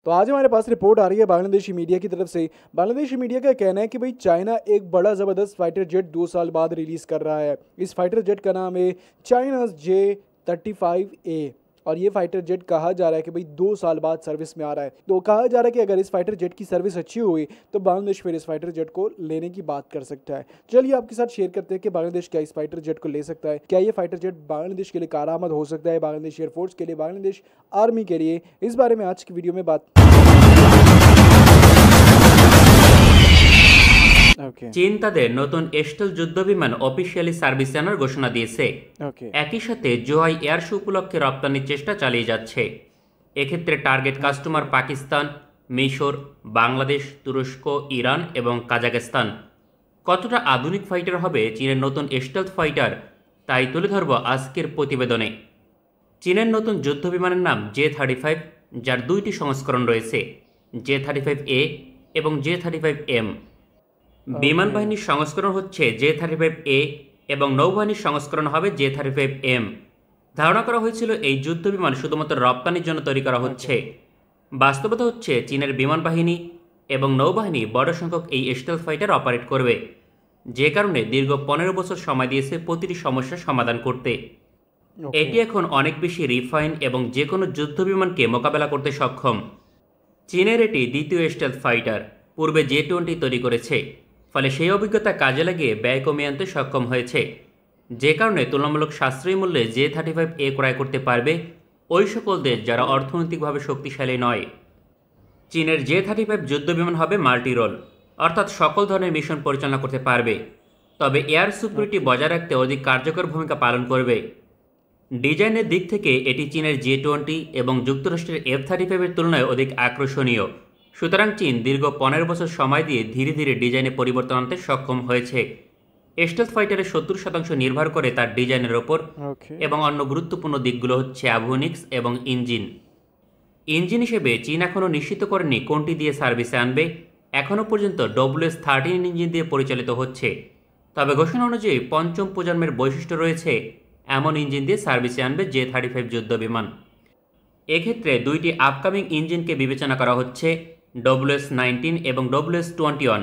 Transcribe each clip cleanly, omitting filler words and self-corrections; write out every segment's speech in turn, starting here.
तो आज हमारे पास रिपोर्ट आ रही है बांग्लादेशी मीडिया की तरफ से। बांग्लादेशी मीडिया का कहना है कि भाई चाइना एक बड़ा ज़बरदस्त फाइटर जेट 2 साल बाद रिलीज़ कर रहा है। इस फाइटर जेट का नाम है चाइनाज J-35A और ये फाइटर जेट कहा जा रहा है कि भाई 2 साल बाद सर्विस में आ रहा है। तो कहा जा रहा है कि अगर इस फाइटर जेट की सर्विस अच्छी हुई तो बांग्लादेश फिर इस फाइटर जेट को लेने की बात कर सकता है। चलिए आपके साथ शेयर करते हैं कि बांग्लादेश क्या इस फाइटर जेट को ले सकता है, क्या ये फाइटर जेट बांग्लादेश के लिए कारआमद हो सकता है, बांग्लादेश एयरफोर्स के लिए, बांग्लादेश आर्मी के लिए। इस बारे में आज की वीडियो में बात। চীন তাদের নতুন স্টেলথ যুদ্ধবিমান অফিসিয়ালি সার্ভিসে আনার ঘোষণা দিয়েছে। একই সাথে জোহাই এয়ার শো উপলক্ষে রপ্তানির চেষ্টা চালিয়ে যাচ্ছে। এক্ষেত্রে টার্গেট কাস্টমার পাকিস্তান, মিশর, বাংলাদেশ, তুরস্ক, ইরান এবং কাজাখস্তান। কতটা আধুনিক ফাইটার হবে চীনের নতুন স্টেলথ ফাইটার, তাই তুলে ধরব আজকের প্রতিবেদনে। চীনের নতুন যুদ্ধবিমানের নাম J-35, যার দুইটি সংস্করণ রয়েছে, J-35A এবং J-35M। বিমান বাহিনীর সংস্করণ হচ্ছে J-35A এবং নৌবাহিনীর সংস্করণ হবে J-35M। ধারণা করা হয়েছিল এই যুদ্ধবিমান শুধুমাত্র রপ্তানির জন্য তৈরি করা হচ্ছে। বাস্তবতা হচ্ছে চীনের বিমান বাহিনী এবং নৌবাহিনী বড় সংখ্যক এই স্টেলথ ফাইটার অপারেট করবে, যে কারণে দীর্ঘ 15 বছর সময় দিয়েছে প্রতিটি সমস্যার সমাধান করতে। এটি এখন অনেক বেশি রিফাইন এবং যে কোনো যুদ্ধবিমানকে মোকাবেলা করতে সক্ষম। চীনের এটি দ্বিতীয় স্টেলথ ফাইটার, পূর্বে J-20 তৈরি করেছে, ফলে সেই অভিজ্ঞতা কাজে লাগিয়ে ব্যয় কমিয়ে আনতে সক্ষম হয়েছে, যে কারণে তুলনামূলক সাশ্রয়ী মূল্যে J-35A ক্রয় করতে পারবে ওই সকল দেশ যারা অর্থনৈতিকভাবে শক্তিশালী নয়। চীনের J-35 যুদ্ধবিমান হবে মাল্টি রোল, অর্থাৎ সকল ধরনের মিশন পরিচালনা করতে পারবে, তবে এয়ার সিকিউরিটি বজায় রাখতে অধিক কার্যকর ভূমিকা পালন করবে। ডিজাইনের দিক থেকে এটি চীনের J-20 এবং যুক্তরাষ্ট্রের F-35 এর তুলনায় অধিক আকর্ষণীয়। সুতরাং চীন দীর্ঘ 15 বছর সময় দিয়ে ধীরে ধীরে ডিজাইনে পরিবর্তন আনতে সক্ষম হয়েছে। স্টেলথ ফাইটারের 70% নির্ভর করে তার ডিজাইনের ওপর, এবং অন্য গুরুত্বপূর্ণ দিকগুলো হচ্ছে অ্যাভিওনিক্স এবং ইঞ্জিন। ইঞ্জিন হিসেবে চীন এখনও নিশ্চিত করেনি কোনটি দিয়ে সার্ভিসে আনবে। এখনও পর্যন্ত WS-13 ইঞ্জিন দিয়ে পরিচালিত হচ্ছে, তবে ঘোষণা অনুযায়ী পঞ্চম প্রজন্মের বৈশিষ্ট্য রয়েছে এমন ইঞ্জিন দিয়ে সার্ভিসে আনবে J-35 যুদ্ধবিমান। এক্ষেত্রে দুইটি আপকামিং ইঞ্জিনকে বিবেচনা করা হচ্ছে, WS-19 এবং WS-21।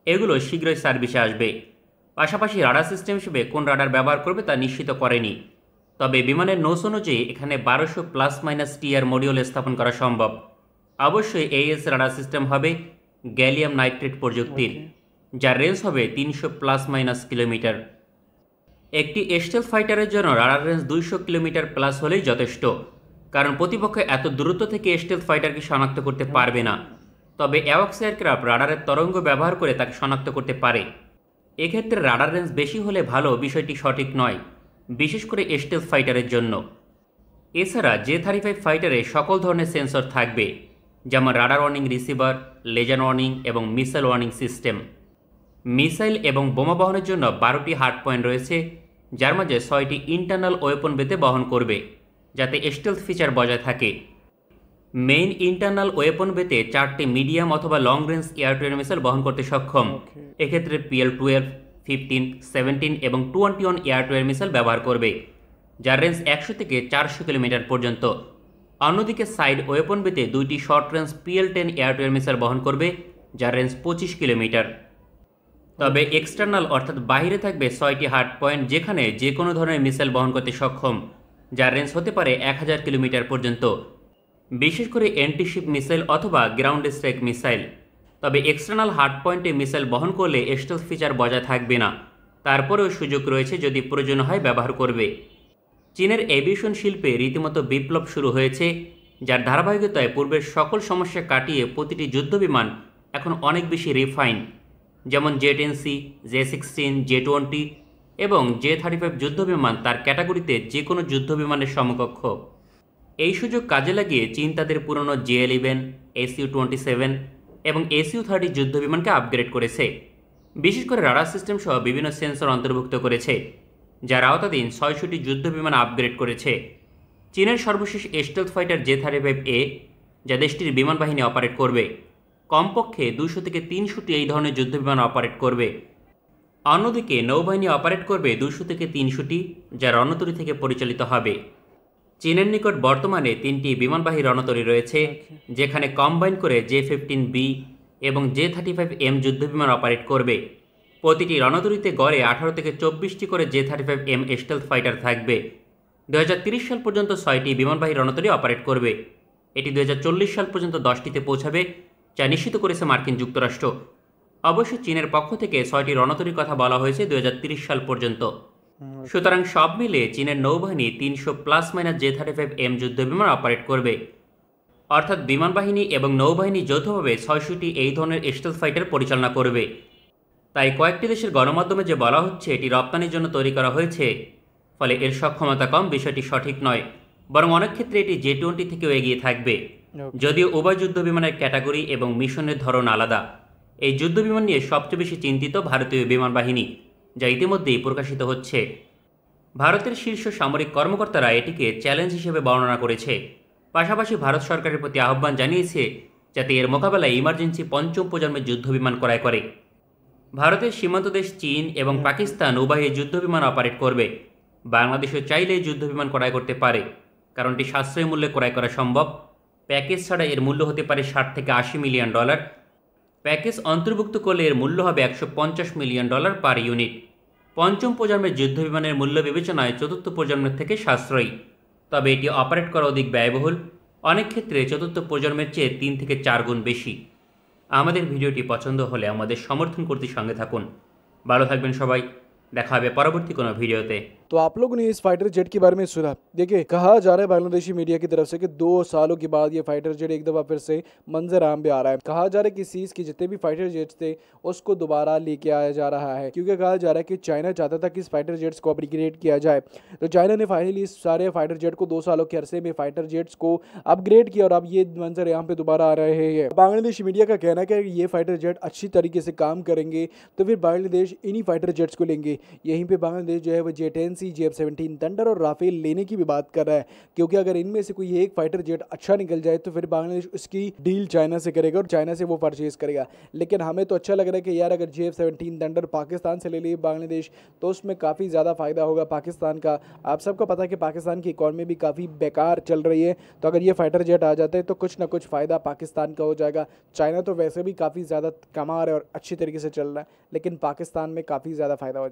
এগুলো শীঘ্রই সার্ভিসে আসবে। পাশাপাশি রাডার সিস্টেম হিসেবে কোন রাডার ব্যবহার করবে তা নিশ্চিত করেনি, তবে বিমানের নৌস অনুযায়ী এখানে 1200 +- মডিউল স্থাপন করা সম্ভব। অবশ্যই AES রাডার সিস্টেম হবে গ্যালিয়াম নাইট্রেট প্রযুক্তির, যার রেঞ্জ হবে 300 কিলোমিটার। একটি স্টেলথ ফাইটারের জন্য রাডার রেঞ্জ 200 কিলোমিটার প্লাস হলেই যথেষ্ট, কারণ প্রতিপক্ষ এত দূরত্ব থেকে স্টেলথ ফাইটারকে শনাক্ত করতে পারবে না। তবে অ্যাওয়াক্স এয়ারক্রাফট রাডারের তরঙ্গ ব্যবহার করে তাকে শনাক্ত করতে পারে। এক্ষেত্রে রাডার রেঞ্জ বেশি হলে ভালো, বিষয়টি সঠিক নয়, বিশেষ করে স্টেলথ ফাইটারের জন্য। এছাড়া J-35 ফাইটারে সকল ধরনের সেন্সর থাকবে, যেমন radar warning receiver, laser warning এবং মিসাইল ওয়ার্নিং সিস্টেম। মিসাইল এবং বোমা বহনের জন্য 12টি হার্ড পয়েন্ট রয়েছে, যার মাঝে 6টি ইন্টারনাল ওয়েপন বেতে বহন করবে, যাতে স্টেলথ ফিচার বজায় থাকে। মেইন ইন্টারনাল ওয়েপন বেতে 4টি মিডিয়াম অথবা long range air two air missile বহন করতে সক্ষম। এক্ষেত্রে PL-12, 15, 17 এবং 21 এয়ার টু এয়ার মিসাইল ব্যবহার করবে, যার রেঞ্জ 100 থেকে 400 কিলোমিটার পর্যন্ত। অন্যদিকে সাইড ওয়েপন বেতে 2টি short range PL-10 air two air missile বহন করবে, যার রেঞ্জ 25 কিলোমিটার। তবে এক্সটার্নাল অর্থাৎ বাহিরে থাকবে 6টি হার্ড পয়েন্ট, যেখানে যে কোনো ধরনের মিসাইল বহন করতে সক্ষম, যার রেঞ্জ হতে পারে 1000 কিলোমিটার পর্যন্ত, বিশেষ করে অ্যান্টিশিপ মিসাইল অথবা গ্রাউন্ড স্ট্রাইক মিসাইল। তবে এক্সটার্নাল হার্ড পয়েন্টে মিসাইল বহন করলে স্টেলথ ফিচার বজায় থাকবে না, তারপরেও সুযোগ রয়েছে যদি প্রয়োজন হয় ব্যবহার করবে। চীনের এভিয়েশন শিল্পে রীতিমতো বিপ্লব শুরু হয়েছে, যার ধারাবাহিকতায় পূর্বের সকল সমস্যা কাটিয়ে প্রতিটি যুদ্ধবিমান এখন অনেক বেশি রিফাইন, যেমন J-10C, J-16, J-20 এবং J-35 যুদ্ধবিমান তার ক্যাটাগরিতে যে কোনো যুদ্ধবিমানের সমকক্ষ। এই সুযোগ কাজে লাগিয়ে চীন তাদের পুরনো J-11, Su-27 এবং Su-30 যুদ্ধবিমানকে আপগ্রেড করেছে, বিশেষ করে রাডার সিস্টেম সহ বিভিন্ন সেন্সর অন্তর্ভুক্ত করেছে, যার আওতাধীন 600টি যুদ্ধবিমান আপগ্রেড করেছে। চীনের সর্বশেষ স্টেলথ ফাইটার J-35A, যা দেশটির বিমান বাহিনী অপারেট করবে, কমপক্ষে 200 থেকে 300টি এই ধরনের যুদ্ধবিমান অপারেট করবে। অন্যদিকে নৌবাহিনী অপারেট করবে 200 থেকে 300টি, যা রণতরী থেকে পরিচালিত হবে। চীনের নিকট বর্তমানে 3টি বিমানবাহী রণতরী রয়েছে, যেখানে কম্বাইন করে J-15B এবং J-35M যুদ্ধবিমান অপারেট করবে। প্রতিটি রণতরীতে গড়ে 18 থেকে 24টি করে J-35M স্টেলথ ফাইটার থাকবে। 2030 সাল পর্যন্ত 6টি বিমানবাহী রণতরী অপারেট করবে। এটি 2040 সাল পর্যন্ত 10টিতে পৌঁছাবে, যা নিশ্চিত করেছে মার্কিন যুক্তরাষ্ট্র। অবশ্য চীনের পক্ষ থেকে 6টি রণতরীর কথা বলা হয়েছে 2030 সাল পর্যন্ত। সুতরাং সব মিলে চীনের নৌবাহিনী 300 J-35M যুদ্ধবিমান অপারেট করবে, অর্থাৎ বিমানবাহিনী এবং নৌবাহিনী যৌথভাবে 600টি এই ধরনের স্টেলথ ফাইটার পরিচালনা করবে। তাই কয়েকটি দেশের গণমাধ্যমে যে বলা হচ্ছে এটি রপ্তানির জন্য তৈরি করা হয়েছে, ফলে এর সক্ষমতা কম, বিষয়টি সঠিক নয়। বরং অনেক ক্ষেত্রে এটি J-20 থেকেও এগিয়ে থাকবে, যদিও উভয় যুদ্ধবিমানের ক্যাটাগরি এবং মিশনের ধরন আলাদা। এই যুদ্ধবিমান নিয়ে সবচেয়ে বেশি চিন্তিত ভারতীয় বিমান বাহিনী, যা ইতিমধ্যেই প্রকাশিত হচ্ছে। ভারতের শীর্ষ সামরিক কর্মকর্তারা এটিকে চ্যালেঞ্জ হিসেবে বর্ণনা করেছে। পাশাপাশি ভারত সরকারের প্রতি আহ্বান জানিয়েছে যাতে এর মোকাবেলায় ইমার্জেন্সি পঞ্চম প্রজন্মের যুদ্ধবিমান ক্রয় করে। ভারতের সীমান্ত দেশ চীন এবং পাকিস্তান উভয়ই যুদ্ধবিমান অপারেট করবে। বাংলাদেশও চাইলে যুদ্ধবিমান ক্রয় করতে পারে, কারণ এটি সাশ্রয়ী মূল্যে ক্রয় করা সম্ভব। প্যাকেজ ছাড়া এর মূল্য হতে পারে $60 থেকে $80 মিলিয়ন। প্যাকেজ অন্তর্ভুক্ত করলে এর মূল্য হবে $150 মিলিয়ন পার ইউনিট। পঞ্চম প্রজন্মের যুদ্ধবিমানের মূল্য বিবেচনায় চতুর্থ প্রজন্মের থেকে সাশ্রয়ী, তবে এটি অপারেট করা অধিক ব্যয়বহুল, অনেক ক্ষেত্রে চতুর্থ প্রজন্মের চেয়ে 3 থেকে 4 গুণ বেশি। আমাদের ভিডিওটি পছন্দ হলে আমাদের সমর্থন করতে সঙ্গে থাকুন। ভালো থাকবেন সবাই, দেখা হবে পরবর্তী কোনো ভিডিওতে। तो आप लोगों ने इस फाइटर जेट के बारे में सुना। देखिए, कहा जा रहा है बांग्लादेशी मीडिया की तरफ से कि 2 सालों के बाद ये फाइटर जेट एक दफ़ा फिर से मंजर आम पे आ रहा है। कहा जा रहा है कि सीज के जितने भी फाइटर जेट्स थे उसको दोबारा लेके आया जा रहा है, क्योंकि कहा जा रहा है कि चाइना चाहता था कि इस फाइटर जेट्स को अपग्रेड किया जाए। तो चाइना ने फाइनली इस सारे फाइटर जेट को 2 सालों के अरसे में फाइटर जेट्स को अपग्रेड किया और अब ये मंजर यहाँ पे दोबारा आ रहे हैं। बांग्लादेशी मीडिया का कहना है कि ये फाइटर जेट अच्छी तरीके से काम करेंगे तो फिर बांग्लादेश इन्हीं फाइटर जेट्स को लेंगे। यहीं पर बांग्लादेश जो है वो J-10C, J-17 थंडर और राफेल लेने की भी बात कर रहा है, क्योंकि अगर इनमें से कोई एक फाइटर जेट अच्छा निकल जाए तो फिर बांग्लादेश उसकी डील चाइना से करेगा और चाइना से वो परचेज करेगा। लेकिन हमें तो अच्छा लग रहा है कि यार अगर J-17 थंडर पाकिस्तान से ले लिए बांग्लादेश तो उसमें काफ़ी ज़्यादा फ़ायदा होगा पाकिस्तान का। आप सबको पता है कि पाकिस्तान की इकॉनमी भी काफ़ी बेकार चल रही है, तो अगर ये फाइटर जेट आ जाते हैं तो कुछ ना कुछ फ़ायदा पाकिस्तान का हो जाएगा। चाइना तो वैसे भी काफ़ी ज़्यादा कमा रहा है और अच्छी तरीके से चल रहा है, लेकिन पाकिस्तान में काफ़ी ज़्यादा फ़ायदा हो जाएगा।